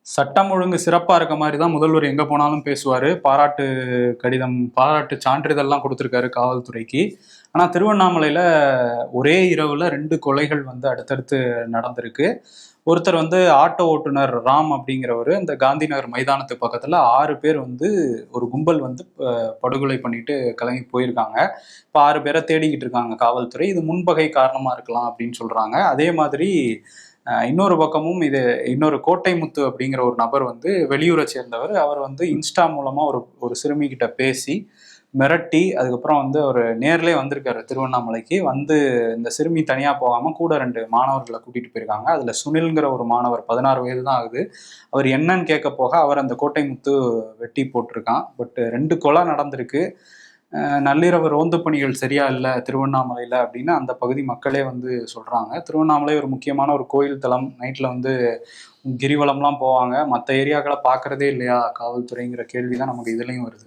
சட்டம் ஒழுங்கு சிறப்பா இருக்க மாதிரி தான் முதல்வர் எங்க போனாலும் பேசுவாரு. பாராட்டு கடிதம், பாராட்டு சான்றிதழ்லாம் குடுத்திருக்காரு காவல்துறைக்கு. ஆனா திருவண்ணாமலையில ஒரே இரவுல 2 கொலைகள் வந்து அடுத்தடுத்து நடந்திருக்கு. ஒருத்தர் வந்து ஆட்டோ ஓட்டுநர் ராம் அப்படிங்கிறவரு அந்த காந்தி நகர் மைதானத்துக்கு பக்கத்துல 6 பேர் வந்து ஒரு கும்பல் வந்து படுகொலை பண்ணிட்டு கிளம்பி போயிருக்காங்க. இப்ப 6 பேர தேடிக்கிட்டு இருக்காங்க காவல்துறை. இது முன்பகை காரணமா இருக்கலாம் அப்படின்னு சொல்றாங்க. அதே மாதிரி இன்னொரு பக்கமும் இன்னொரு கோட்டைமுத்து அப்படிங்கிற ஒரு நபர் வந்து வெளியூரை சேர்ந்தவர். அவர் வந்து இன்ஸ்டா மூலமா ஒரு ஒரு சிறுமி கிட்ட பேசி மிரட்டி அதுக்கப்புறம் வந்து அவர் நேர்லயே வந்திருக்காரு திருவண்ணாமலைக்கு. வந்து இந்த சிறுமி தனியா போகாம கூட 2 மாணவர்களை கூட்டிட்டு போயிருக்காங்க. அதுல சுனில்ங்கிற ஒரு மாணவர் 16 வயது தான் ஆகுது. அவர் என்னன்னு கேட்க போக அவர் அந்த கோட்டைமுத்து வெட்டி போட்டிருக்கான். பட் 2 கொலை நடந்திருக்கு. நள்ளிரவு ரோந்து பணிகள் சரியா இல்ல திருவண்ணாமலையில அப்படின்னு அந்த பகுதி மக்களே வந்து சொல்றாங்க. திருவண்ணாமலை ஒரு முக்கியமான ஒரு கோயில் தலம். நைட்ல வந்து கிரிவலம்லாம் போவாங்க. மத்த ஏரியாக்கள பார்க்கறதே இல்லையா காவல்துறைங்கிற கேள்வி தான் நமக்கு இதுலயும் வருது.